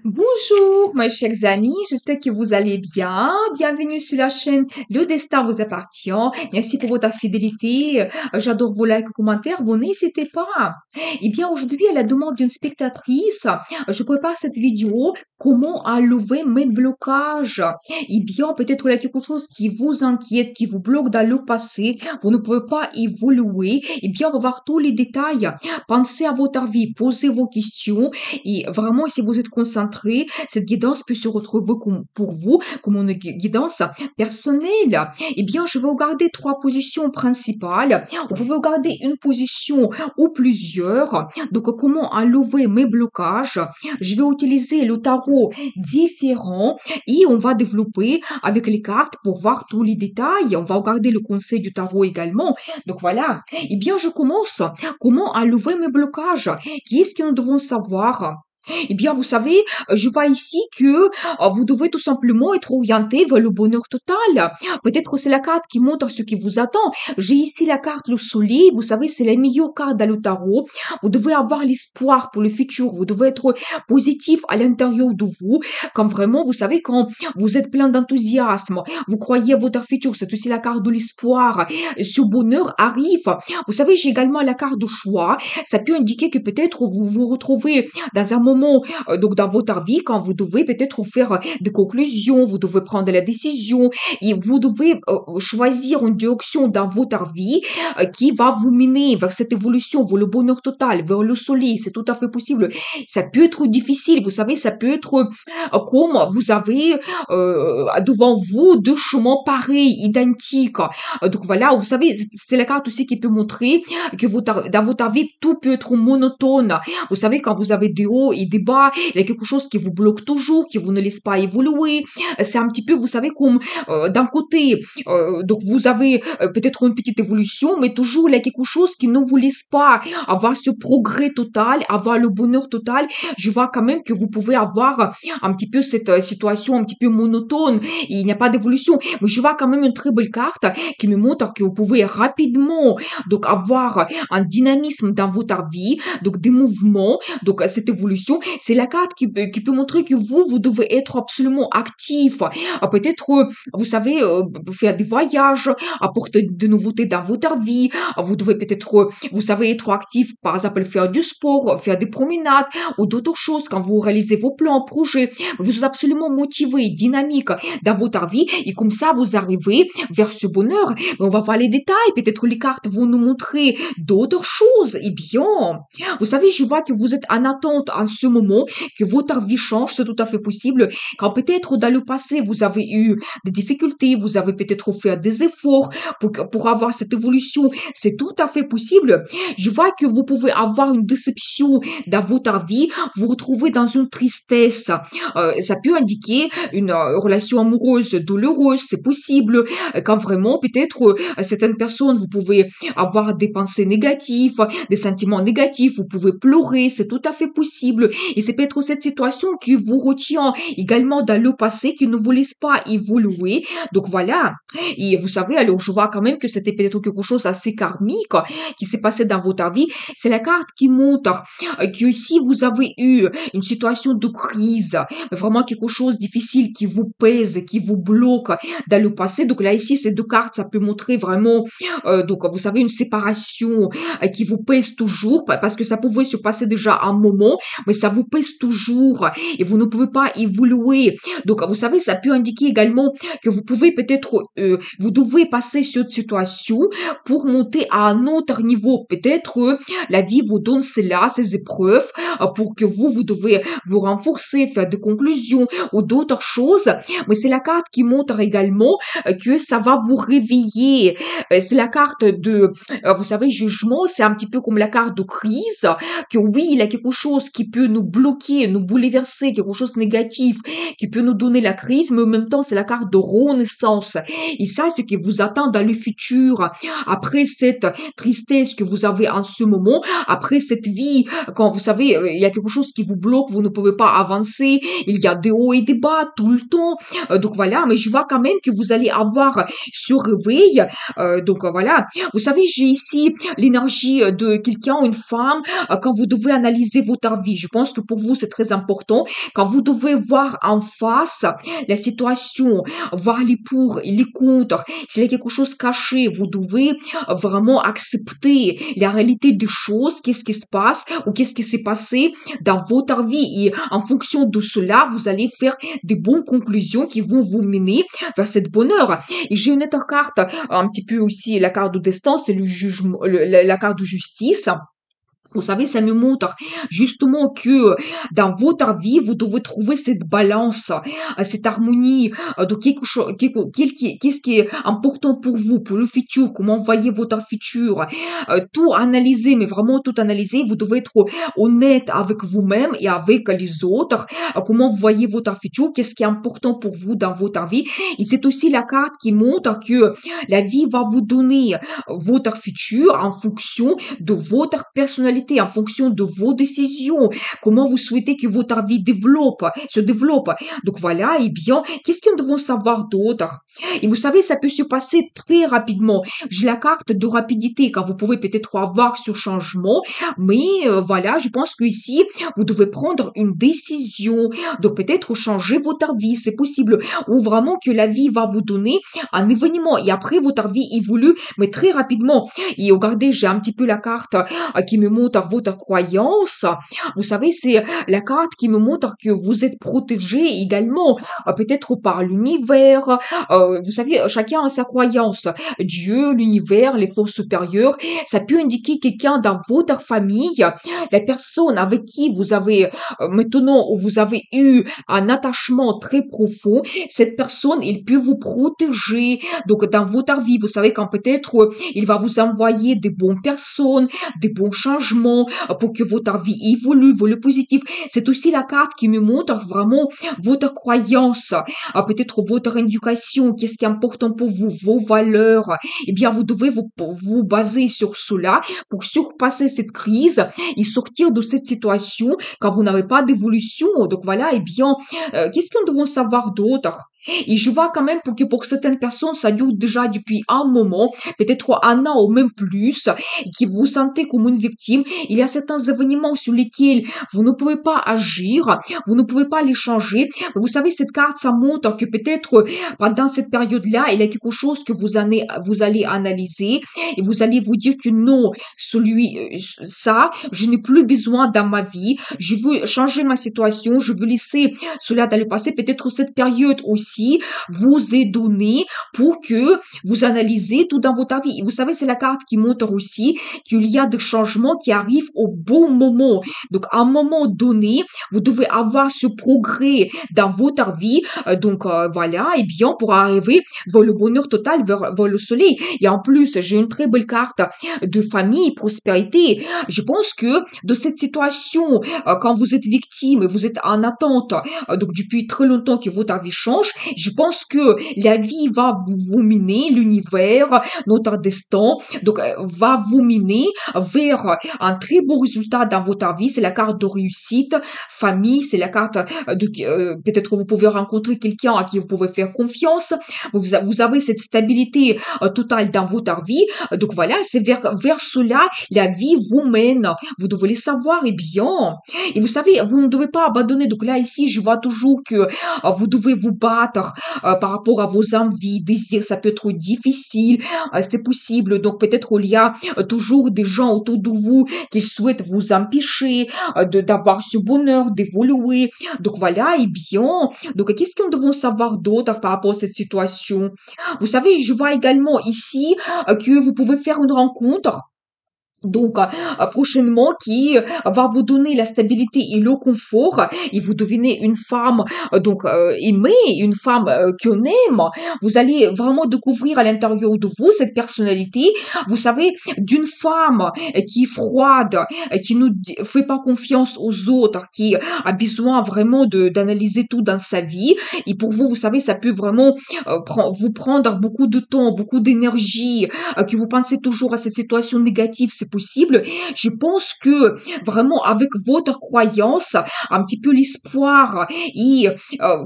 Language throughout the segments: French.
Bonjour, mes chers amis, j'espère que vous allez bien. Bienvenue sur la chaîne Le Destin vous appartient. Merci pour votre fidélité. J'adore vos likes, commentaires. Bon, n'hésitez pas. Eh bien, aujourd'hui, à la demande d'une spectatrice, je prépare cette vidéo. Comment enlever mes blocages? Eh bien, peut-être il y a quelque chose qui vous inquiète, qui vous bloque dans le passé. Vous ne pouvez pas évoluer. Eh bien, on va voir tous les détails. Pensez à votre vie, posez vos questions. Et vraiment, si vous êtes concentré, cette guidance peut se retrouver pour vous comme une guidance personnelle. Eh bien, je vais regarder trois positions principales. Vous pouvez regarder une position ou plusieurs. Donc, comment enlever mes blocages. Je vais utiliser le tarot différent et on va développer avec les cartes pour voir tous les détails. On va regarder le conseil du tarot également. Donc, voilà. Eh bien, je commence. Comment enlever mes blocages? Qu'est-ce que nous devons savoir? Eh bien, vous savez, je vois ici que vous devez tout simplement être orienté vers le bonheur total. Peut-être que c'est la carte qui montre ce qui vous attend. J'ai ici la carte le soleil. Vous savez, c'est la meilleure carte dans le tarot. Vous devez avoir l'espoir pour le futur. Vous devez être positif à l'intérieur de vous. Quand vraiment, vous savez, quand vous êtes plein d'enthousiasme, vous croyez à votre futur. C'est aussi la carte de l'espoir. Ce bonheur arrive. Vous savez, j'ai également la carte de choix. Ça peut indiquer que peut-être vous vous retrouvez dans un moment, donc dans votre vie, quand vous devez peut-être faire des conclusions, vous devez prendre la décision et vous devez choisir une direction dans votre vie qui va vous mener vers cette évolution, vers le bonheur total, vers le soleil. C'est tout à fait possible. Ça peut être difficile, vous savez, ça peut être comme vous avez devant vous deux chemins pareils, identiques. Donc voilà, vous savez, c'est la carte aussi qui peut montrer que dans votre vie, tout peut être monotone. Vous savez, quand vous avez des hauts et des bas, il y a quelque chose qui vous bloque toujours, qui vous ne laisse pas évoluer. C'est un petit peu, vous savez, comme d'un côté, donc vous avez peut-être une petite évolution, mais toujours il y a quelque chose qui ne vous laisse pas avoir ce progrès total, avoir le bonheur total. Je vois quand même que vous pouvez avoir un petit peu cette situation un petit peu monotone, et il n'y a pas d'évolution. Mais je vois quand même une très belle carte qui me montre que vous pouvez rapidement donc avoir un dynamisme dans votre vie, donc des mouvements, donc cette évolution, c'est la carte qui peut montrer que vous devez être absolument actif. Peut-être, vous savez, faire des voyages, apporter de nouveautés dans votre vie. Vous devez peut-être, vous savez, être actif, par exemple, faire du sport, faire des promenades ou d'autres choses quand vous réalisez vos plans, projets. Vous êtes absolument motivé, dynamique dans votre vie et comme ça, vous arrivez vers ce bonheur. Mais on va voir les détails. Peut-être les cartes vont nous montrer d'autres choses. Eh bien, vous savez, je vois que vous êtes en attente en ce moment, que votre vie change, c'est tout à fait possible. Quand peut-être dans le passé, vous avez eu des difficultés, vous avez peut-être fait des efforts pour avoir cette évolution, c'est tout à fait possible. Je vois que vous pouvez avoir une déception dans votre vie, vous retrouvez dans une tristesse. Ça peut indiquer une relation amoureuse douloureuse, c'est possible. Quand vraiment, peut-être, certaines personnes, vous pouvez avoir des pensées négatives, des sentiments négatifs, vous pouvez pleurer, c'est tout à fait possible. Et c'est peut-être cette situation qui vous retient également dans le passé, qui ne vous laisse pas évoluer. Donc voilà. Et vous savez, alors je vois quand même que c'était peut-être quelque chose assez karmique qui s'est passé dans votre vie. C'est la carte qui montre que si vous avez eu une situation de crise, vraiment quelque chose de difficile qui vous pèse, qui vous bloque dans le passé. Donc là, ici, ces deux cartes, ça peut montrer vraiment, donc vous savez, une séparation qui vous pèse toujours, parce que ça pouvait se passer déjà un moment, mais ça vous pèse toujours et vous ne pouvez pas évoluer. Donc, vous savez, ça peut indiquer également que vous pouvez peut-être, vous devez passer cette situation pour monter à un autre niveau. Peut-être la vie vous donne cela, ces épreuves, pour que vous devez vous renforcer, faire des conclusions ou d'autres choses. Mais c'est la carte qui montre également que ça va vous réveiller. C'est la carte de, vous savez, jugement, c'est un petit peu comme la carte de crise, que oui, il y a quelque chose qui peut nous bloquer, nous bouleverser, quelque chose de négatif, qui peut nous donner la crise, mais en même temps, c'est la carte de renaissance. Et ça, c'est ce qui vous attend dans le futur. Après cette tristesse que vous avez en ce moment, après cette vie, quand vous savez, il y a quelque chose qui vous bloque, vous ne pouvez pas avancer, il y a des hauts et des bas tout le temps. Donc voilà, mais je vois quand même que vous allez avoir ce réveil. Donc voilà, vous savez, j'ai ici l'énergie de quelqu'un, une femme, quand vous devez analyser votre vie. Je pense que pour vous, c'est très important quand vous devez voir en face la situation, voir les pour et les contre. S'il y a quelque chose caché, vous devez vraiment accepter la réalité des choses, qu'est-ce qui se passe ou qu'est-ce qui s'est passé dans votre vie. Et en fonction de cela, vous allez faire des bonnes conclusions qui vont vous mener vers cette bonheur. Et j'ai une autre carte, un petit peu aussi la carte de destin, c'est le jugement, la carte de justice. Vous savez, ça me montre justement que dans votre vie, vous devez trouver cette balance, cette harmonie de quelque chose, qu'est-ce qui est important pour vous, pour le futur, comment voyez votre futur, tout analyser, mais vraiment tout analyser. Vous devez être honnête avec vous-même et avec les autres, comment vous voyez votre futur, qu'est-ce qui est important pour vous dans votre vie. Et c'est aussi la carte qui montre que la vie va vous donner votre futur en fonction de votre personnalité, en fonction de vos décisions, comment vous souhaitez que votre vie se développe. Donc voilà, et bien, qu'est-ce que nous devons savoir d'autre? Et vous savez, ça peut se passer très rapidement. J'ai la carte de rapidité, car vous pouvez peut-être avoir ce changement, mais voilà, je pense que ici, vous devez prendre une décision, donc peut-être changer votre vie, c'est possible, ou vraiment que la vie va vous donner un événement, et après votre vie évolue, mais très rapidement. Et regardez, j'ai un petit peu la carte qui me montre votre croyance. Vous savez, c'est la carte qui me montre que vous êtes protégé également, peut-être par l'univers. Vous savez, chacun a sa croyance. Dieu, l'univers, les forces supérieures. Ça peut indiquer quelqu'un dans votre famille, la personne avec qui vous avez maintenant, où vous avez eu un attachement très profond. Cette personne, il peut vous protéger. Donc, dans votre vie, vous savez quand peut-être il va vous envoyer des bonnes personnes, des bons changements pour que votre vie évolue, le positif. C'est aussi la carte qui me montre vraiment votre croyance, peut-être votre éducation, qu'est-ce qui est important pour vous, vos valeurs. Eh bien, vous devez vous baser sur cela pour surpasser cette crise et sortir de cette situation quand vous n'avez pas d'évolution. Donc voilà, eh bien, qu'est-ce que nous devons savoir d'autre? Et je vois quand même pour certaines personnes, ça dure déjà depuis un moment, peut-être un an ou même plus, et que vous vous sentez comme une victime. Il y a certains événements sur lesquels vous ne pouvez pas agir, vous ne pouvez pas les changer. Vous savez, cette carte, ça montre que peut-être pendant cette période-là, il y a quelque chose que vous allez analyser et vous allez vous dire que non, ça, je n'ai plus besoin dans ma vie. Je veux changer ma situation, je veux laisser cela dans le passé. Peut-être cette période aussi vous est donnée pour que vous analysez tout dans votre vie. Et vous savez, c'est la carte qui montre aussi qu'il y a des changements qui arrivent au bon moment. Donc, à un moment donné, vous devez avoir ce progrès dans votre vie. Voilà, et bien, pour arriver vers le bonheur total, vers le soleil. Et en plus, j'ai une très belle carte de famille, prospérité. Je pense que de cette situation, quand vous êtes victime, vous êtes en attente, donc depuis très longtemps que votre vie change, je pense que la vie va vous mener, l'univers, notre destin, donc va vous mener vers un très beau résultat dans votre vie. C'est la carte de réussite, famille, c'est la carte de peut-être vous pouvez rencontrer quelqu'un à qui vous pouvez faire confiance. Vous avez cette stabilité totale dans votre vie. Donc voilà, c'est vers cela la vie vous mène. Vous devez le savoir et bien. Et vous savez, vous ne devez pas abandonner. Donc là ici, je vois toujours que vous devez vous battre par rapport à vos envies, désirs. Ça peut être difficile, c'est possible. Donc peut-être il y a toujours des gens autour de vous qui souhaitent vous empêcher d'avoir ce bonheur, d'évoluer. Donc voilà, et bien. Donc qu'est-ce que nous devons savoir d'autre par rapport à cette situation? Vous savez, je vois également ici que vous pouvez faire une rencontre. Donc, prochainement, qui va vous donner la stabilité et le confort, et vous devenez une femme, aimée, une femme qu'on aime. Vous allez vraiment découvrir à l'intérieur de vous cette personnalité, vous savez, d'une femme qui est froide, qui ne fait pas confiance aux autres, qui a besoin vraiment d'analyser tout dans sa vie. Et pour vous, vous savez, ça peut vraiment vous prendre beaucoup de temps, beaucoup d'énergie, que vous pensez toujours à cette situation négative, c'est possible. Je pense que vraiment avec votre croyance, un petit peu l'espoir et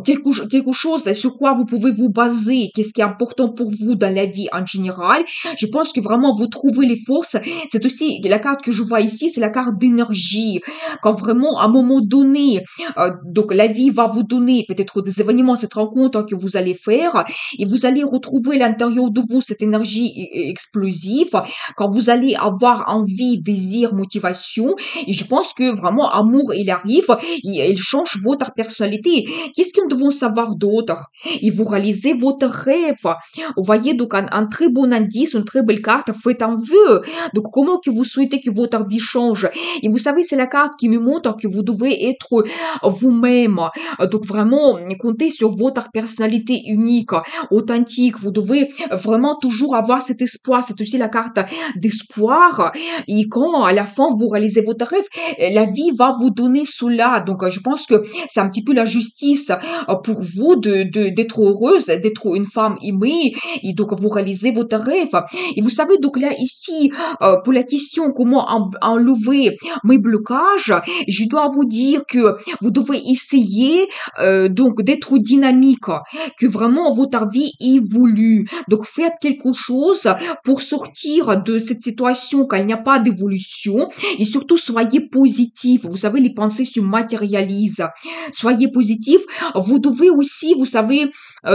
quelque chose sur quoi vous pouvez vous baser, qu'est-ce qui est important pour vous dans la vie en général, je pense que vraiment vous trouvez les forces. C'est aussi la carte que je vois ici, c'est la carte d'énergie. Quand vraiment à un moment donné, donc la vie va vous donner peut-être des événements, cette rencontre que vous allez faire, et vous allez retrouver à l'intérieur de vous cette énergie explosive, quand vous allez avoir envie, désir, motivation, et je pense que vraiment amour, il arrive, il change votre personnalité. Qu'est-ce que nous devons savoir d'autre? Et vous réalisez votre rêve. Vous voyez, donc un très bon indice, une très belle carte, faites un vœu. Donc comment que vous souhaitez que votre vie change? Et vous savez, c'est la carte qui me montre que vous devez être vous-même. Donc vraiment, comptez sur votre personnalité unique, authentique. Vous devez vraiment toujours avoir cet espoir. C'est aussi la carte d'espoir. Et quand à la fin vous réalisez votre rêve, la vie va vous donner cela. Donc je pense que c'est un petit peu la justice pour vous d'être heureuse, d'être une femme aimée. Et donc vous réalisez votre rêve. Et vous savez, donc là ici, pour la question comment enlever mes blocages, je dois vous dire que vous devez essayer donc d'être dynamique, que vraiment votre vie évolue. Donc faites quelque chose pour sortir de cette situation quand il n'y a pas d'évolution, et surtout soyez positif. Vous savez, les pensées se matérialisent. Soyez positif. Vous devez aussi, vous savez,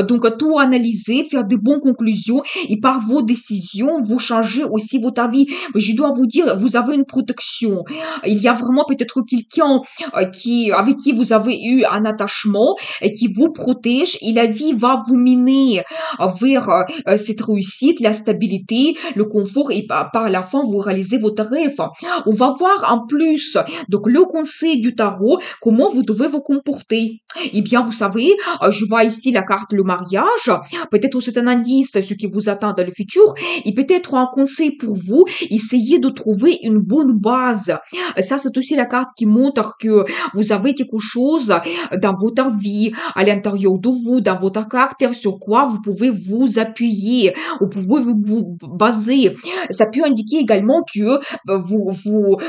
donc tout analyser, faire de bonnes conclusions, et par vos décisions, vous changez aussi votre vie. Mais je dois vous dire, vous avez une protection. Il y a vraiment peut-être quelqu'un avec qui vous avez eu un attachement et qui vous protège, et la vie va vous mener vers cette réussite, la stabilité, le confort, et par la fin, vous réalisez votre rêve. On va voir en plus, donc le conseil du tarot, comment vous devez vous comporter. Eh bien, vous savez, je vois ici la carte le mariage. Peut-être c'est un indice ce qui vous attend dans le futur, et peut-être un conseil pour vous, essayez de trouver une bonne base. Ça, c'est aussi la carte qui montre que vous avez quelque chose dans votre vie, à l'intérieur de vous, dans votre caractère, sur quoi vous pouvez vous appuyer, vous pouvez vous baser. Ça peut indiquer également que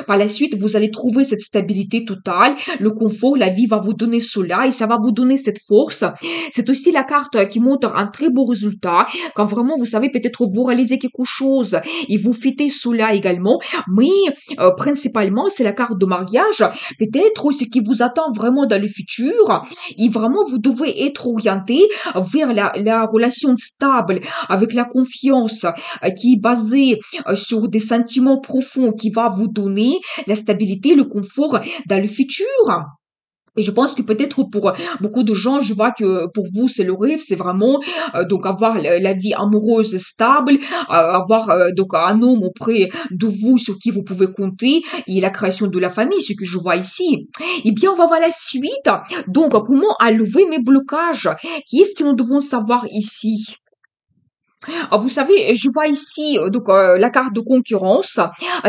par la suite, vous allez trouver cette stabilité totale, le confort, la vie va vous donner cela, et ça va vous donner cette force. C'est aussi la carte qui montre un très beau résultat, quand vraiment vous savez peut-être vous réalisez quelque chose et vous fêtez cela également, mais principalement c'est la carte de mariage, peut-être ce qui vous attend vraiment dans le futur, et vraiment vous devez être orienté vers la relation stable, avec la confiance qui est basée sur des sentiments profonds, qui va vous donner la stabilité, le confort dans le futur. Et je pense que peut-être pour beaucoup de gens, je vois que pour vous, c'est le rêve, c'est vraiment donc avoir la vie amoureuse stable, avoir donc un homme auprès de vous sur qui vous pouvez compter, et la création de la famille, ce que je vois ici. Eh bien, on va voir la suite. Donc, comment enlever mes blocages? Qu'est-ce que nous devons savoir ici? Vous savez, je vois ici donc la carte de concurrence.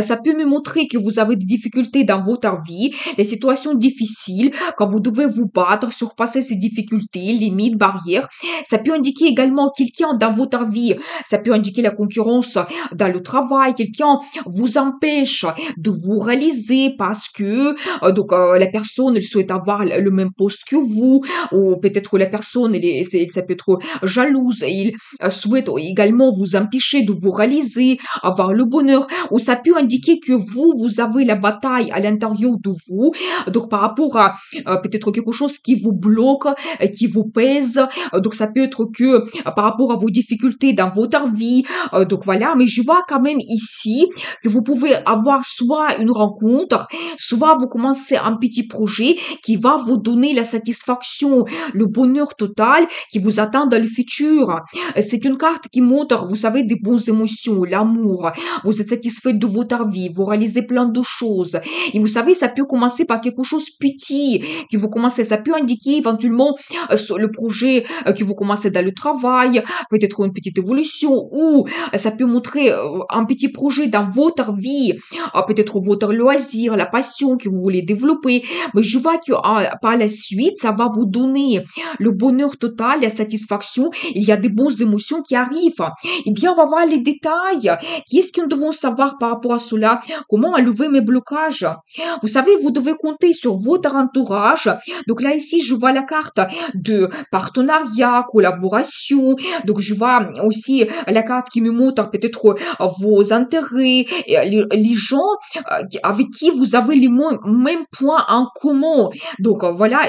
Ça peut me montrer que vous avez des difficultés dans votre vie, des situations difficiles, quand vous devez vous battre, surpasser ces difficultés, limites, barrières. Ça peut indiquer également quelqu'un dans votre vie. Ça peut indiquer la concurrence dans le travail. Quelqu'un vous empêche de vous réaliser parce que la personne elle souhaite avoir le même poste que vous, ou peut-être la personne ça peut être jalouse et il souhaite également vous empêcher de vous réaliser, avoir le bonheur, ou ça peut indiquer que vous avez la bataille à l'intérieur de vous, donc par rapport à peut-être quelque chose qui vous bloque, qui vous pèse, donc ça peut être que par rapport à vos difficultés dans votre vie, donc voilà, mais je vois quand même ici que vous pouvez avoir soit une rencontre, soit vous commencez un petit projet qui va vous donner la satisfaction, le bonheur total qui vous attend dans le futur. C'est une carte qui montre, vous savez, des bonnes émotions, l'amour. Vous êtes satisfait de votre vie, vous réalisez plein de choses. Et vous savez, ça peut commencer par quelque chose petit que vous commencez. Ça peut indiquer éventuellement sur le projet que vous commencez dans le travail, peut-être une petite évolution, ou ça peut montrer un petit projet dans votre vie, peut-être votre loisir, la passion que vous voulez développer. Mais je vois que par la suite, ça va vous donner le bonheur total, la satisfaction. Il y a des bonnes émotions qui arrivent. arrive. Eh bien, on va voir les détails. Qu'est-ce que nous devons savoir par rapport à cela? Comment enlever mes blocages? Vous savez, vous devez compter sur votre entourage. Donc là, ici, je vois la carte de partenariat, collaboration. Donc, je vois aussi la carte qui me montre peut-être vos intérêts, et les gens avec qui vous avez les mêmes points en commun. Donc, voilà,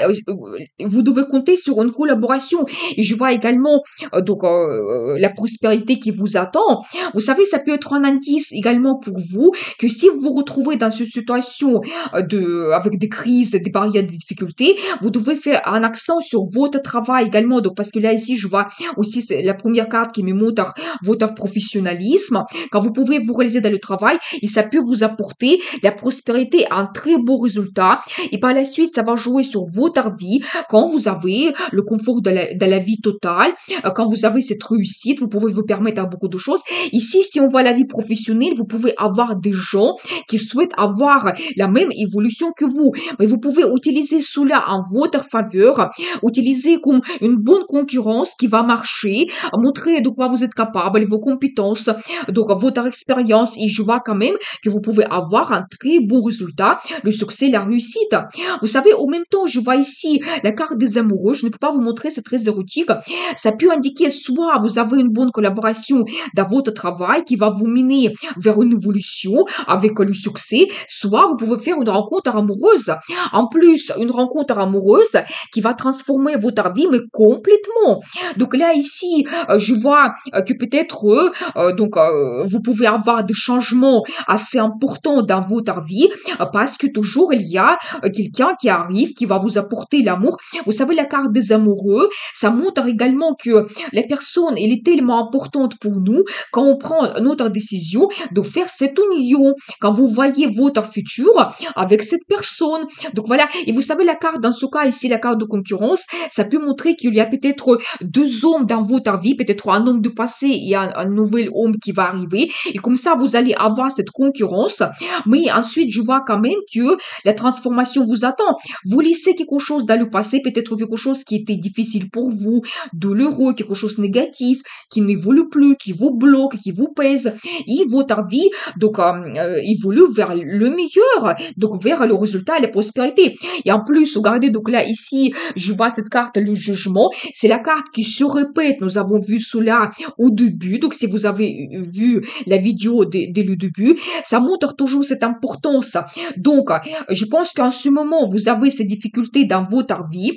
vous devez compter sur une collaboration. Et je vois également la prospérité qui vous attend. Vous savez, ça peut être un indice également pour vous que si vous vous retrouvez dans cette situation avec des crises, des barrières, des difficultés, vous devez faire un accent sur votre travail également. Donc, parce que là, ici, je vois aussi c'est la première carte qui me montre votre professionnalisme. Quand vous pouvez vous réaliser dans le travail, et ça peut vous apporter la prospérité, un très beau résultat. Et par la suite, ça va jouer sur votre vie quand vous avez le confort de la vie totale, quand vous avez cette réussite, vous pouvez vous permettre à beaucoup de choses. Ici, si on voit la vie professionnelle, vous pouvez avoir des gens qui souhaitent avoir la même évolution que vous. Mais vous pouvez utiliser cela en votre faveur, utiliser comme une bonne concurrence qui va marcher, montrer de quoi vous êtes capable, vos compétences, donc votre expérience. Et je vois quand même que vous pouvez avoir un très bon résultat, le succès, la réussite. Vous savez, au même temps, je vois ici la carte des amoureux. Je ne peux pas vous montrer, c'est très érotique. Ça peut indiquer soit vous avez une bonne collaboration dans votre travail qui va vous mener vers une évolution avec le succès, soit vous pouvez faire une rencontre amoureuse. En plus, une rencontre amoureuse qui va transformer votre vie, mais complètement. Donc là, ici, je vois que peut-être, vous pouvez avoir des changements assez importants dans votre vie parce que toujours il y a quelqu'un qui arrive, qui va vous apporter l'amour. Vous savez, la carte des amoureux, ça montre également que la personne, elle est tellement importante pour nous quand on prend notre décision de faire cette union, quand vous voyez votre futur avec cette personne. Donc voilà, et vous savez, la carte, dans ce cas ici, la carte de concurrence, ça peut montrer qu'il y a peut-être deux hommes dans votre vie, peut-être un homme du passé et un nouvel homme qui va arriver, et comme ça, vous allez avoir cette concurrence, mais ensuite, je vois quand même que la transformation vous attend. Vous laissez quelque chose dans le passé, peut-être quelque chose qui était difficile pour vous, douloureux, quelque chose de négatif, qui n'évolue plus, qui vous bloque, qui vous pèse, et votre vie, évolue vers le meilleur, donc vers le résultat et la prospérité. Et en plus, regardez, donc là, ici, je vois cette carte, le jugement, c'est la carte qui se répète, nous avons vu cela au début, donc si vous avez vu la vidéo dès le début, ça montre toujours cette importance. Donc, je pense qu'en ce moment, vous avez ces difficultés dans votre vie.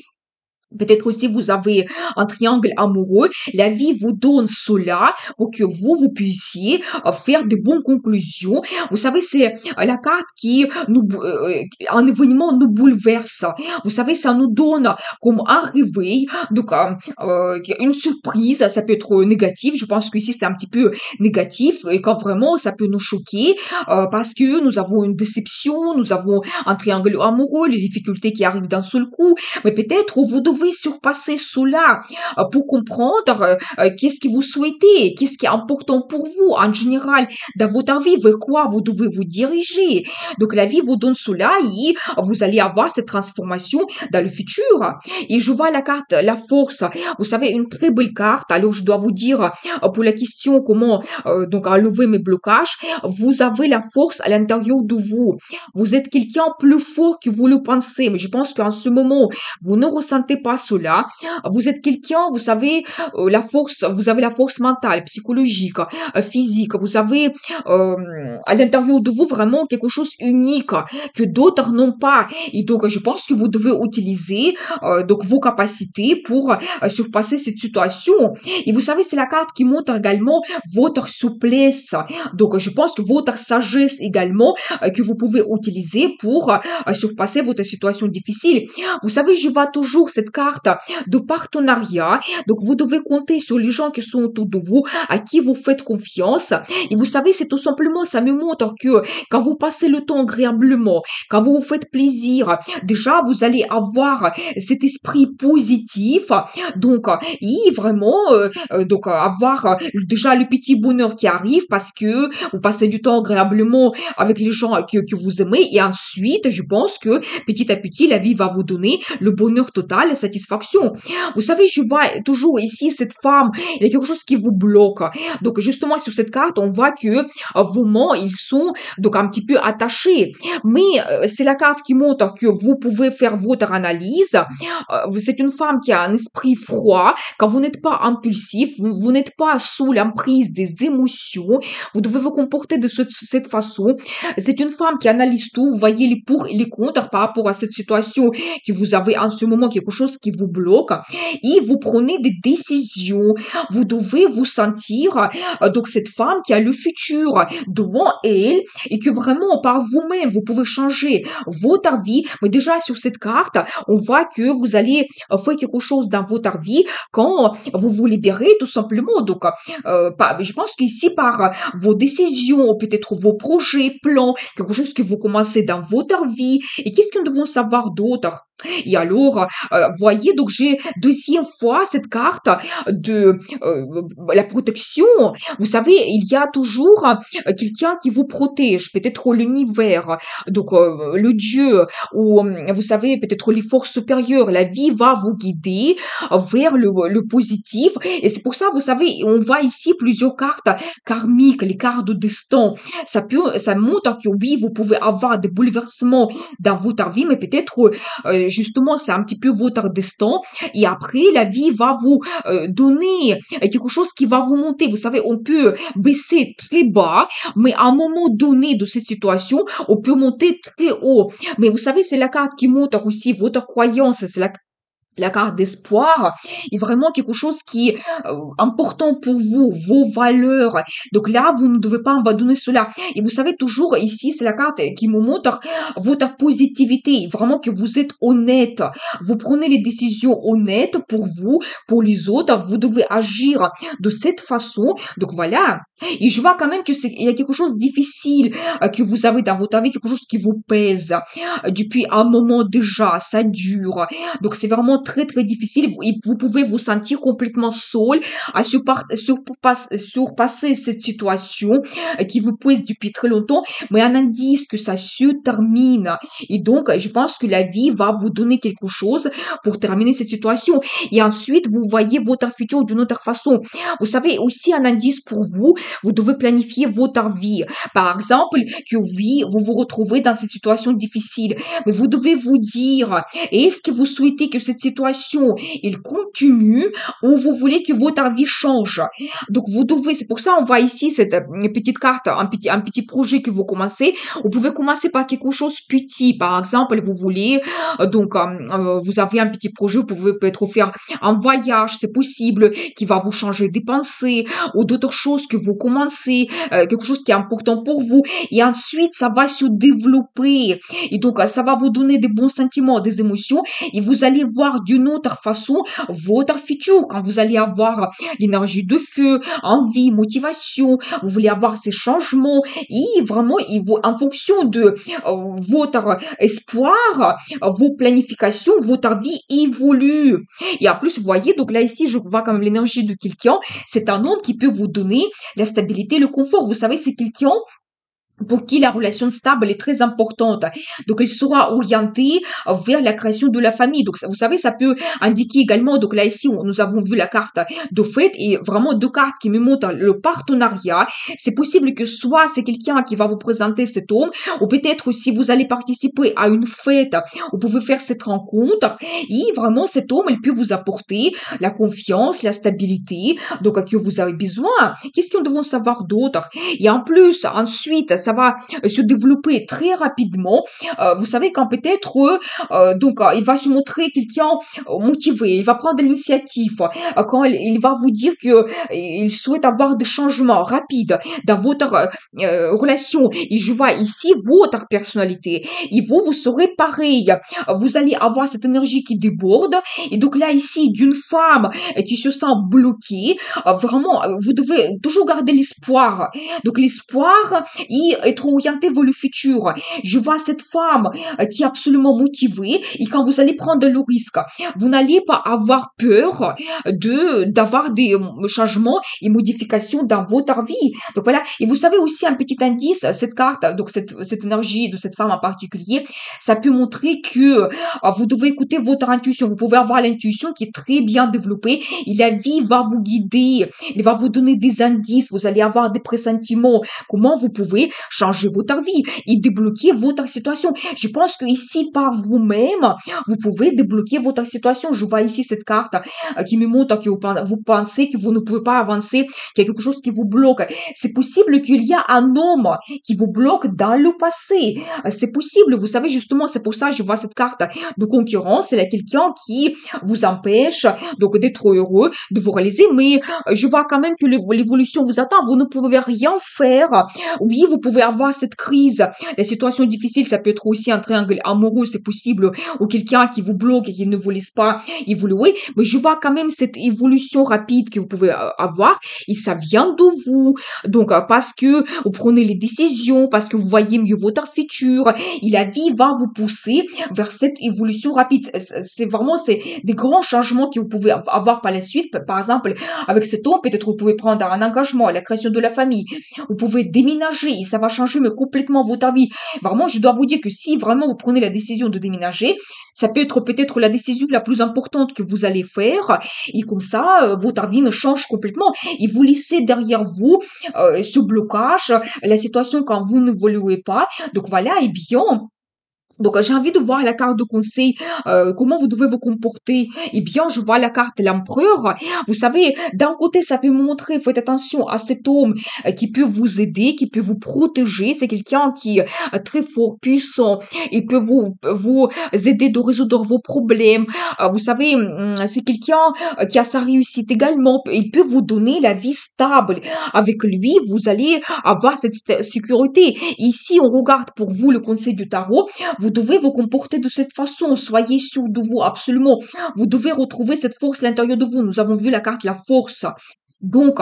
Peut-être aussi vous avez un triangle amoureux. La vie vous donne cela pour que vous puissiez faire de bonnes conclusions. Vous savez, c'est la carte qui un événement nous bouleverse. Vous savez, ça nous donne comme un réveil, donc une surprise. Ça peut être négatif. Je pense que ici c'est un petit peu négatif et quand vraiment ça peut nous choquer parce que nous avons une déception, nous avons un triangle amoureux, les difficultés qui arrivent d'un seul coup. Mais peut-être vous devez surpasser cela pour comprendre qu'est-ce que vous souhaitez, qu'est-ce qui est important pour vous en général dans votre vie, vers quoi vous devez vous diriger. Donc la vie vous donne cela et vous allez avoir cette transformation dans le futur. Et je vois la carte, la force. Vous savez, une très belle carte. Alors je dois vous dire pour la question comment enlever mes blocages, vous avez la force à l'intérieur de vous. Vous êtes quelqu'un plus fort que vous le pensez, mais je pense qu'en ce moment, vous ne ressentez pas cela. Vous êtes quelqu'un, vous savez, vous avez la force mentale, psychologique, physique. Vous avez à l'intérieur de vous vraiment quelque chose unique que d'autres n'ont pas. Et donc, je pense que vous devez utiliser vos capacités pour surpasser cette situation. Et vous savez, c'est la carte qui montre également votre souplesse. Donc, je pense que votre sagesse également que vous pouvez utiliser pour surpasser votre situation difficile. Vous savez, je vois toujours cette carte de partenariat. Donc, vous devez compter sur les gens qui sont autour de vous, à qui vous faites confiance. Et vous savez, c'est tout simplement, ça me montre que quand vous passez le temps agréablement, quand vous vous faites plaisir, déjà, vous allez avoir cet esprit positif. Donc, et vraiment, avoir déjà le petit bonheur qui arrive parce que vous passez du temps agréablement avec les gens que vous aimez. Et ensuite, je pense que petit à petit, la vie va vous donner le bonheur total, la satisfaction. Vous savez, je vois toujours ici cette femme, il y a quelque chose qui vous bloque. Donc, justement, sur cette carte, on voit que vos mains, ils sont donc un petit peu attachés. Mais c'est la carte qui montre que vous pouvez faire votre analyse. C'est une femme qui a un esprit froid. Quand vous n'êtes pas impulsif, vous n'êtes pas sous l'emprise des émotions, vous devez vous comporter de cette façon. C'est une femme qui analyse tout. Vous voyez les pour et les contre par rapport à cette situation que vous avez en ce moment, quelque chose qui vous bloque. Et vous prenez des décisions. Vous devez vous sentir donc cette femme qui a le futur devant elle et que vraiment par vous-même vous pouvez changer votre vie. Mais déjà sur cette carte, on voit que vous allez faire quelque chose dans votre vie quand vous vous libérez tout simplement. Donc, je pense qu'ici par vos décisions, peut-être vos projets, plans, quelque chose que vous commencez dans votre vie. Et qu'est-ce que nous devons savoir d'autre? Et alors, voyez, donc j'ai deuxième fois cette carte de la protection. Vous savez, il y a toujours quelqu'un qui vous protège, peut-être l'univers, donc le Dieu, ou vous savez, peut-être les forces supérieures. La vie va vous guider vers le positif. Et c'est pour ça, vous savez, on voit ici plusieurs cartes karmiques, les cartes de destin. Ça montre que oui, vous pouvez avoir des bouleversements dans votre vie, mais peut-être justement, c'est un petit peu votre destin. Et après, la vie va vous donner quelque chose qui va vous monter. Vous savez, on peut baisser très bas, mais à un moment donné de cette situation, on peut monter très haut. Mais vous savez, c'est la carte qui montre aussi votre croyance, c'est la carte d'espoir est vraiment quelque chose qui est important pour vous, vos valeurs. Donc là, vous ne devez pas abandonner cela. Et vous savez, toujours ici, c'est la carte qui me montre votre positivité, vraiment que vous êtes honnête. Vous prenez les décisions honnêtes pour vous, pour les autres. Vous devez agir de cette façon. Donc voilà. Et je vois quand même que il y a quelque chose de difficile que vous avez dans votre vie, quelque chose qui vous pèse depuis un moment déjà, ça dure. Donc c'est vraiment très très difficile. Vous pouvez vous sentir complètement seul à surpasser cette situation qui vous pèse depuis très longtemps, mais un indice que ça se termine. Et donc je pense que la vie va vous donner quelque chose pour terminer cette situation. Et ensuite vous voyez votre futur d'une autre façon. Vous savez aussi un indice pour vous. Vous devez planifier votre vie. Par exemple, que oui, vous vous retrouvez dans cette situation difficile, mais vous devez vous dire, est-ce que vous souhaitez que cette situation, il continue ou vous voulez que votre vie change? Donc, vous devez, c'est pour ça, on voit ici cette petite carte, un petit projet que vous commencez. Vous pouvez commencer par quelque chose petit. Par exemple, vous voulez, vous avez un petit projet, vous pouvez peut-être faire un voyage, c'est possible, qui va vous changer des pensées ou d'autres choses que vous commencez, quelque chose qui est important pour vous. Et ensuite, ça va se développer. Et donc, ça va vous donner des bons sentiments, des émotions. Et vous allez voir d'une autre façon votre futur. Quand vous allez avoir l'énergie de feu, envie, motivation, vous voulez avoir ces changements. Et vraiment, en fonction de votre espoir, vos planifications, votre vie évolue. Et en plus, vous voyez, donc là, ici, je vois quand même l'énergie de quelqu'un. C'est un homme qui peut vous donner la stabilité, le confort. Vous savez, c'est quelqu'un pour qui la relation stable est très importante. Donc, il sera orienté vers la création de la famille. Donc, vous savez, ça peut indiquer également, donc là, ici, nous avons vu la carte de fête et vraiment deux cartes qui me montrent le partenariat. C'est possible que soit c'est quelqu'un qui va vous présenter cet homme, ou peut-être si vous allez participer à une fête, vous pouvez faire cette rencontre et vraiment cet homme, il peut vous apporter la confiance, la stabilité, donc que vous avez besoin. Qu'est-ce que nous devons savoir d'autre? Et en plus, ensuite, ça va se développer très rapidement. Vous savez quand peut-être il va se montrer quelqu'un motivé, il va prendre l'initiative. Quand il va vous dire que il souhaite avoir des changements rapides dans votre relation. Et je vois ici votre personnalité. Et vous serez pareil. Vous allez avoir cette énergie qui déborde. Et donc là ici, d'une femme qui se sent bloquée, vraiment, vous devez toujours garder l'espoir. Donc l'espoir et être orienté vers le futur. Je vois cette femme qui est absolument motivée et quand vous allez prendre le risque, vous n'allez pas avoir peur d'avoir des changements et modifications dans votre vie. Donc voilà. Et vous savez aussi un petit indice, cette carte, donc cette énergie de cette femme en particulier, ça peut montrer que vous devez écouter votre intuition. Vous pouvez avoir l'intuition qui est très bien développée et la vie va vous guider. Elle va vous donner des indices. Vous allez avoir des pressentiments. Comment vous pouvez changer votre vie et débloquer votre situation. Je pense que ici, par vous-même, vous pouvez débloquer votre situation. Je vois ici cette carte qui me montre que vous pensez que vous ne pouvez pas avancer, qu'il y a quelque chose qui vous bloque. C'est possible qu'il y a un homme qui vous bloque dans le passé. C'est possible, vous savez, justement, c'est pour ça que je vois cette carte de concurrence. Il y a quelqu'un qui vous empêche donc d'être heureux, de vous réaliser, mais je vois quand même que l'évolution vous attend. Vous ne pouvez rien faire. Oui, vous pouvez avoir cette crise. La situation difficile, ça peut être aussi un triangle amoureux, c'est possible, ou quelqu'un qui vous bloque et qui ne vous laisse pas évoluer. Mais je vois quand même cette évolution rapide que vous pouvez avoir et ça vient de vous. Donc, parce que vous prenez les décisions, parce que vous voyez mieux votre futur et la vie va vous pousser vers cette évolution rapide. C'est des grands changements que vous pouvez avoir par la suite. Par exemple, avec cet homme, peut-être vous pouvez prendre un engagement, la création de la famille. Vous pouvez déménager et ça va changer mais complètement votre vie. Vraiment, je dois vous dire que si vraiment vous prenez la décision de déménager, ça peut être peut-être la décision la plus importante que vous allez faire. Et comme ça, votre vie me change complètement. Et vous laissez derrière vous ce blocage, la situation quand vous n'évoluez pas. Donc voilà, et bien, donc, j'ai envie de voir la carte de conseil, comment vous devez vous comporter. Eh bien, je vois la carte l'empereur. Vous savez, d'un côté, ça peut montrer, faites attention à cet homme qui peut vous aider, qui peut vous protéger. C'est quelqu'un qui est très fort, puissant. Il peut vous aider de résoudre vos problèmes. Vous savez, c'est quelqu'un qui a sa réussite également. Il peut vous donner la vie stable. Avec lui, vous allez avoir cette sécurité. Ici, on regarde pour vous le conseil du tarot. Vous devez vous comporter de cette façon. Soyez sûr de vous, absolument. Vous devez retrouver cette force à l'intérieur de vous. Nous avons vu la carte la force. Donc,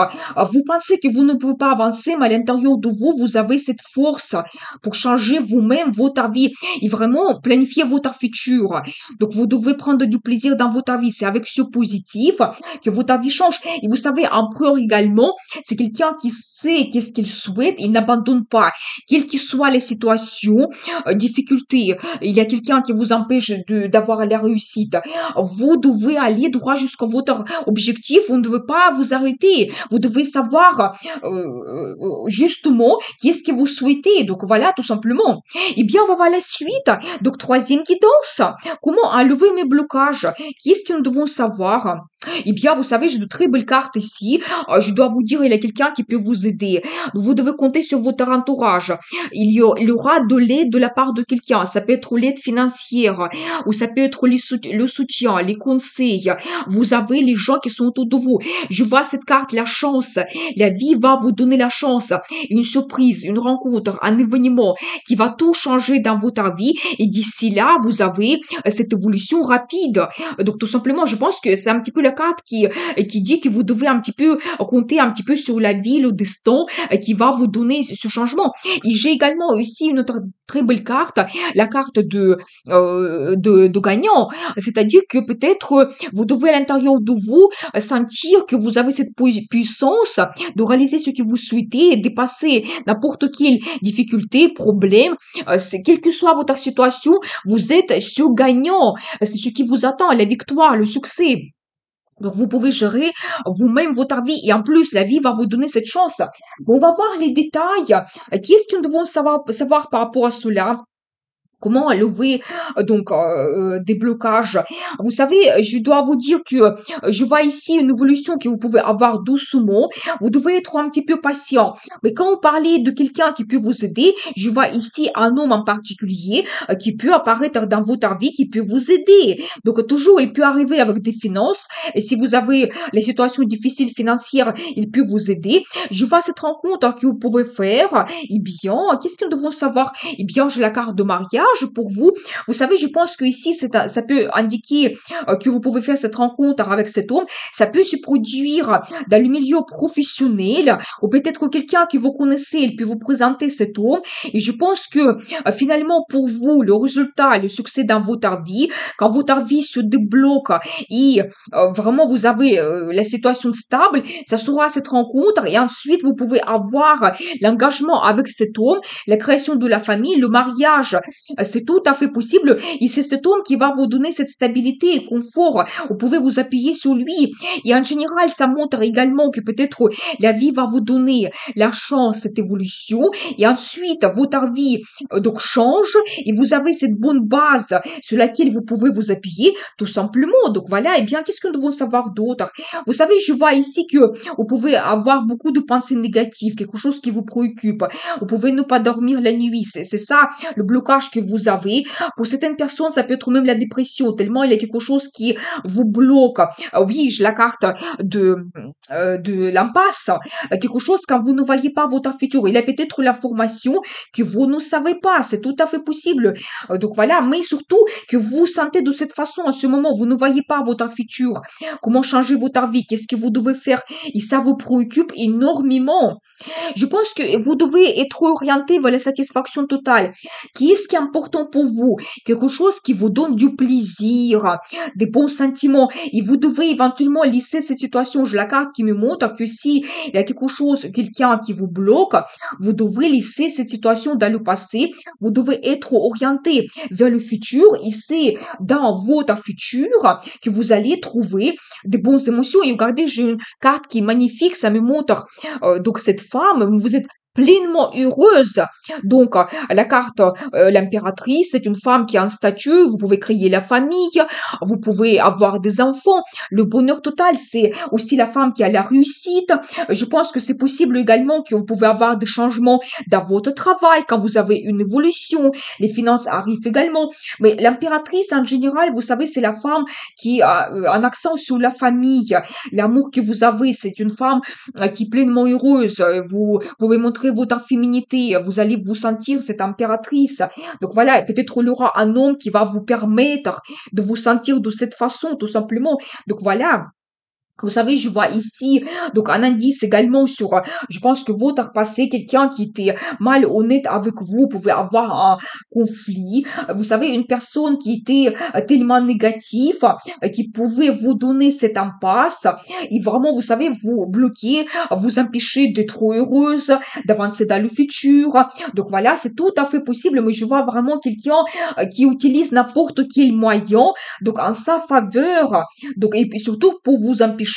vous pensez que vous ne pouvez pas avancer, mais à l'intérieur de vous, vous avez cette force pour changer vous-même votre vie et vraiment planifier votre futur. Donc, vous devez prendre du plaisir dans votre vie. C'est avec ce positif que votre vie change. Et vous savez, empereur également, c'est quelqu'un qui sait qu'est-ce qu'il souhaite, il n'abandonne pas. Quelles que soient les situations, difficultés, il y a quelqu'un qui vous empêche d'avoir la réussite. Vous devez aller droit jusqu'à votre objectif. Vous ne devez pas vous arrêter. Vous devez savoir justement qu'est-ce que vous souhaitez. Donc voilà, tout simplement. Eh bien, on va voir la suite. Donc, troisième guidance. Comment enlever mes blocages? Qu'est-ce que nous devons savoir? Eh bien, vous savez, j'ai de très belles cartes ici. Je dois vous dire, il y a quelqu'un qui peut vous aider. Vous devez compter sur votre entourage. Il y aura de l'aide de la part de quelqu'un. Ça peut être l'aide financière ou ça peut être le soutien, les conseils. Vous avez les gens qui sont autour de vous. Je vois cette carte, la chance. La vie va vous donner la chance. Une surprise, une rencontre, un événement qui va tout changer dans votre vie. Et d'ici là, vous avez cette évolution rapide. Donc, tout simplement, je pense que c'est un petit peu la carte qui dit que vous devez un petit peu compter un petit peu sur la vie, le destin qui va vous donner ce changement. Et j'ai également aussi une autre très belle carte, la carte de gagnant. C'est-à-dire que peut-être vous devez à l'intérieur de vous sentir que vous avez cette puissance de réaliser ce que vous souhaitez et dépasser n'importe quelle difficulté, problème, quelle que soit votre situation, vous êtes sur gagnant. C'est ce qui vous attend, la victoire, le succès. Donc, vous pouvez gérer vous-même votre vie et en plus, la vie va vous donner cette chance. On va voir les détails. Qu'est-ce que nous devons savoir par rapport à cela? Comment lever donc des blocages? Vous savez, je dois vous dire que je vois ici une évolution que vous pouvez avoir doucement. Vous devez être un petit peu patient. Mais quand on parlait de quelqu'un qui peut vous aider, je vois ici un homme en particulier qui peut apparaître dans votre vie, qui peut vous aider. Donc toujours, il peut arriver avec des finances. Et si vous avez les situations difficiles financières, il peut vous aider. Je vois cette rencontre que vous pouvez faire. Eh bien, qu'est-ce que nous devons savoir? Eh bien, j'ai la carte de mariage. mariage pour vous. Vous savez, je pense que ici, ça peut indiquer que vous pouvez faire cette rencontre avec cet homme. Ça peut se produire dans le milieu professionnel ou peut-être quelqu'un que vous connaissez, il peut vous présenter cet homme. Et je pense que finalement, pour vous, le résultat, le succès dans votre vie, quand votre vie se débloque et vraiment vous avez la situation stable, ça sera cette rencontre et ensuite vous pouvez avoir l'engagement avec cet homme, la création de la famille, le mariage, c'est tout à fait possible et c'est cet homme qui va vous donner cette stabilité et confort. Vous pouvez vous appuyer sur lui et en général, ça montre également que peut-être la vie va vous donner la chance, cette évolution et ensuite votre vie donc change et vous avez cette bonne base sur laquelle vous pouvez vous appuyer tout simplement. Donc voilà, et bien qu'est-ce que nous devons savoir d'autre? Vous savez, je vois ici que vous pouvez avoir beaucoup de pensées négatives, quelque chose qui vous préoccupe. Vous pouvez ne pas dormir la nuit. C'est ça le blocage que vous avez. Pour certaines personnes, ça peut être même la dépression, tellement il y a quelque chose qui vous bloque. Oui, j'ai la carte de l'impasse. Quelque chose quand vous ne voyez pas votre futur. Il y a peut-être l'information que vous ne savez pas. C'est tout à fait possible. Donc voilà, mais surtout que vous sentez de cette façon en ce moment. Vous ne voyez pas votre futur. Comment changer votre vie? Qu'est-ce que vous devez faire? Et ça vous préoccupe énormément. Je pense que vous devez être orienté vers la satisfaction totale. Qu'est-ce qui est important pour vous? Quelque chose qui vous donne du plaisir, des bons sentiments. Et vous devez éventuellement laisser cette situation. J'ai la carte qui me montre que si il y a quelque chose, quelqu'un qui vous bloque, vous devez laisser cette situation dans le passé. Vous devez être orienté vers le futur. Et c'est dans votre futur que vous allez trouver des bonnes émotions. Et regardez, j'ai une carte qui est magnifique. Ça me montre donc cette femme, vous êtes pleinement heureuse. Donc, la carte, l'impératrice, c'est une femme qui a un statut, vous pouvez créer la famille, vous pouvez avoir des enfants. Le bonheur total, c'est aussi la femme qui a la réussite. Je pense que c'est possible également que vous pouvez avoir des changements dans votre travail, quand vous avez une évolution, les finances arrivent également. Mais l'impératrice, en général, vous savez, c'est la femme qui a un accent sur la famille, l'amour que vous avez, c'est une femme qui est pleinement heureuse. Vous pouvez montrer votre féminité, vous allez vous sentir cette impératrice. Donc voilà, peut-être il y aura un homme qui va vous permettre de vous sentir de cette façon, tout simplement. Donc voilà. Vous savez, je vois ici, donc un indice également sur, je pense que votre passé, quelqu'un qui était mal honnête avec vous, pouvait avoir un conflit. Vous savez, une personne qui était tellement négative, qui pouvait vous donner cette impasse, et vraiment, vous savez, vous bloquer, vous empêcher d'être heureuse, d'avancer dans le futur. Donc voilà, c'est tout à fait possible, mais je vois vraiment quelqu'un qui utilise n'importe quel moyen, donc en sa faveur, donc, et puis surtout pour vous empêcher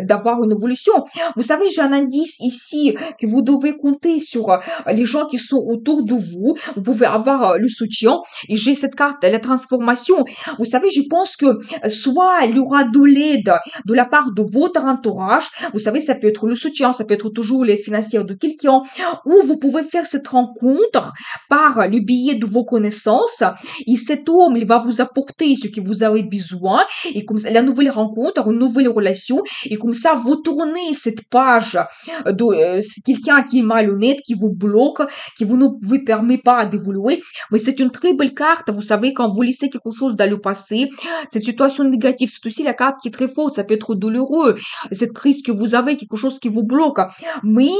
d'avoir une évolution. Vous savez, j'ai un indice ici que vous devez compter sur les gens qui sont autour de vous. Vous pouvez avoir le soutien. Et j'ai cette carte, la transformation. Vous savez, je pense que soit il y aura de l'aide de la part de votre entourage. Vous savez, ça peut être le soutien, ça peut être toujours les financiers de quelqu'un. Ou vous pouvez faire cette rencontre par le biais de vos connaissances. Et cet homme, il va vous apporter ce que vous avez besoin. Et comme ça, la nouvelle rencontre, une nouvelle relation, et comme ça, vous tournez cette page de c'est quelqu'un qui est malhonnête, qui vous bloque, qui vous ne vous permet pas d'évoluer. Mais c'est une très belle carte. Vous savez, quand vous laissez quelque chose dans le passé, cette situation négative, c'est aussi la carte qui est très forte. Ça peut être douloureux. Cette crise que vous avez, quelque chose qui vous bloque. Mais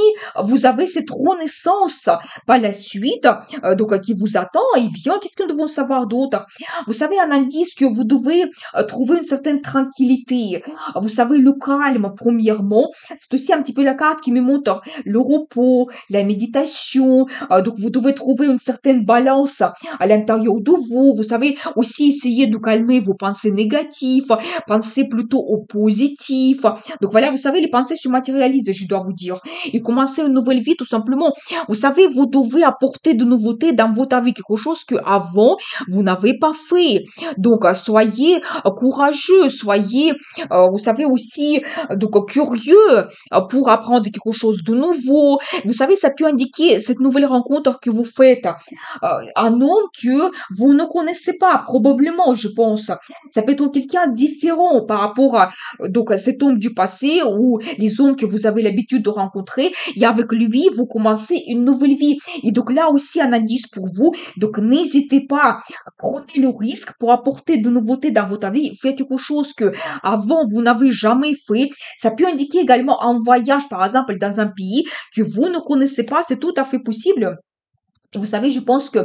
vous avez cette renaissance par la suite, donc qui vous attend. Et bien, qu'est-ce que nous devons savoir d'autre? Vous savez, un indice que vous devez trouver une certaine tranquillité. Vous savez, le calme, premièrement, c'est aussi un petit peu la carte qui me montre le repos, la méditation. Donc, vous devez trouver une certaine balance à l'intérieur de vous. Vous savez, aussi essayer de calmer vos pensées négatives, penser plutôt au positif. Donc, voilà, vous savez, les pensées se matérialisent, je dois vous dire. Et commencer une nouvelle vie, tout simplement. Vous savez, vous devez apporter de nouveautés dans votre vie, quelque chose que avant vous n'avez pas fait. Donc, soyez courageux, soyez, vous savez aussi aussi curieux pour apprendre quelque chose de nouveau. Vous savez, ça peut indiquer cette nouvelle rencontre que vous faites. Un homme que vous ne connaissez pas, probablement, je pense. Ça peut être quelqu'un différent par rapport à à cet homme du passé ou les hommes que vous avez l'habitude de rencontrer. Et avec lui, vous commencez une nouvelle vie. Et donc là aussi, un indice pour vous. Donc n'hésitez pas, prenez le risque pour apporter de nouveautés dans votre vie. Faites quelque chose que avant vous n'avez jamais fait. Ça peut indiquer également un voyage, par exemple, dans un pays que vous ne connaissez pas. C'est tout à fait possible. Vous savez, je pense que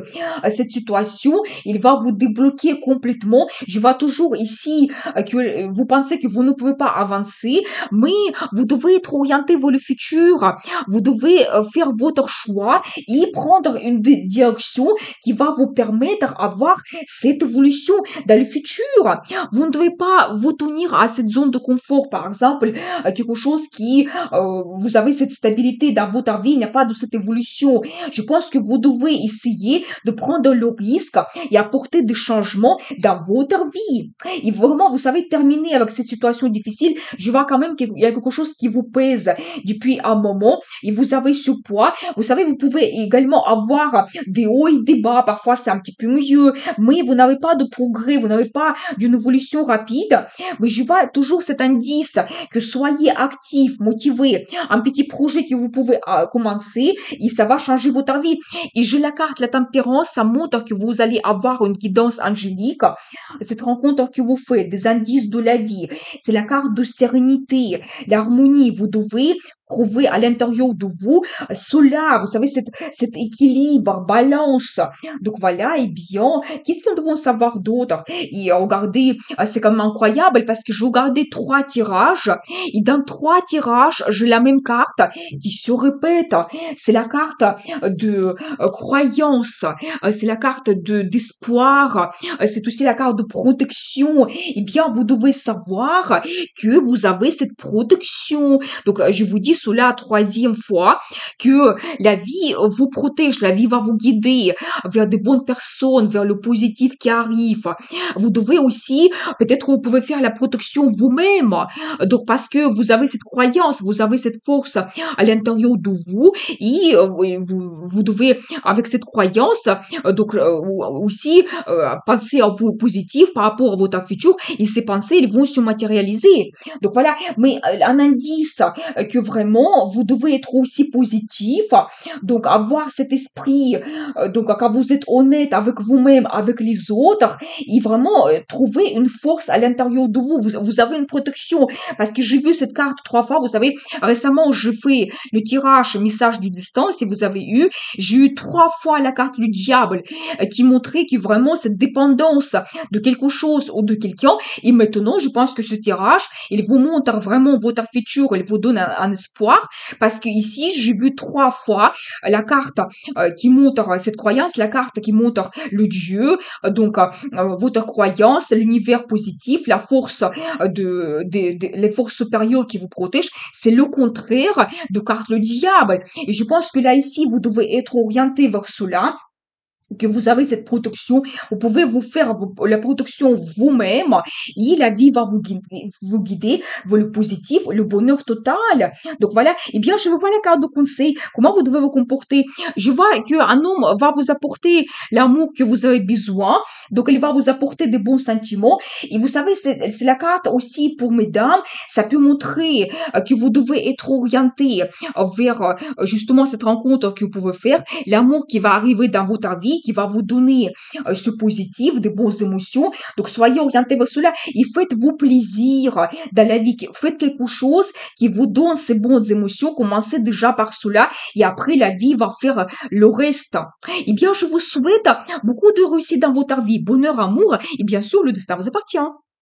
cette situation, il va vous débloquer complètement. Je vois toujours ici que vous pensez que vous ne pouvez pas avancer, mais vous devez être orienté vers le futur. Vous devez faire votre choix et prendre une direction qui va vous permettre d'avoir cette évolution dans le futur. Vous ne devez pas vous tenir à cette zone de confort, par exemple, quelque chose qui, vous avez cette stabilité dans votre vie, il n'y a pas de cette évolution. Je pense que vous devez essayer de prendre le risque et apporter des changements dans votre vie. Et vraiment, vous savez, terminer avec cette situation difficile, je vois quand même qu'il y a quelque chose qui vous pèse depuis un moment et vous avez ce poids. Vous savez, vous pouvez également avoir des hauts et des bas. Parfois, c'est un petit peu mieux, mais vous n'avez pas de progrès, vous n'avez pas d'une évolution rapide. Mais je vois toujours cet indice que soyez actif, motivé, un petit projet que vous pouvez commencer et ça va changer votre vie. Et je la carte, la tempérance, ça montre que vous allez avoir une guidance angélique. Cette rencontre que vous faites, des indices de la vie, c'est la carte de sérénité, l'harmonie. Vous devez trouver à l'intérieur de vous cela, vous savez, cet équilibre, balance. Donc voilà, et bien, qu'est-ce que nous devons savoir d'autre? Et regardez, c'est quand même incroyable parce que je regardais 3 tirages et dans 3 tirages, j'ai la même carte qui se répète. C'est la carte de croyance, c'est la carte d'espoir, c'est aussi la carte de protection. Eh bien, vous devez savoir que vous avez cette protection. Donc, je vous dis cela 3e fois, que la vie vous protège, la vie va vous guider vers de bonnes personnes, vers le positif qui arrive. Vous devez aussi, peut-être vous pouvez faire la protection vous-même. Donc, parce que vous avez cette croyance, vous avez cette force à l'intérieur de vous et vous devez, avec cette croyance, aussi penser en positif par rapport à votre futur et ces pensées, ils vont se matérialiser. Donc voilà, mais un indice que vraiment, vous devez être aussi positif, donc avoir cet esprit, donc quand vous êtes honnête avec vous-même, avec les autres, et vraiment trouver une force à l'intérieur de vous. Vous avez une protection, parce que j'ai vu cette carte 3 fois, vous savez, récemment, je fais le tirage message du destin, si vous avez eu, j'ai eu 3 fois la carte du diable, qui montrait que vraiment cette dépendance de quelque chose ou de quelqu'un, et maintenant, je pense que ce tirage, il vous montre vraiment votre futur, il vous donne un espoir, parce que ici, j'ai vu 3 fois la carte qui montre cette croyance, la carte qui montre le Dieu, votre croyance, l'univers positif, la force les forces supérieures qui vous protègent, c'est le contraire de carte le diable. Et je pense que là, ici, vous devez être orienté vers cela, que vous avez cette protection, vous pouvez vous faire la protection vous-même et la vie va vous guider vers le positif, le bonheur total. Donc voilà, eh bien je vous vois la carte de conseil, comment vous devez vous comporter. Je vois qu'un homme va vous apporter l'amour que vous avez besoin, donc il va vous apporter des bons sentiments. Et vous savez, c'est la carte aussi pour mesdames, ça peut montrer que vous devez être orienté vers justement cette rencontre que vous pouvez faire, l'amour qui va arriver dans votre vie, qui va vous donner ce positif, de bonnes émotions. Donc, soyez orientés vers cela et faites-vous plaisir dans la vie. Faites quelque chose qui vous donne ces bonnes émotions. Commencez déjà par cela et après, la vie va faire le reste. Eh bien, je vous souhaite beaucoup de réussite dans votre vie, bonheur, amour et bien sûr, le destin vous appartient.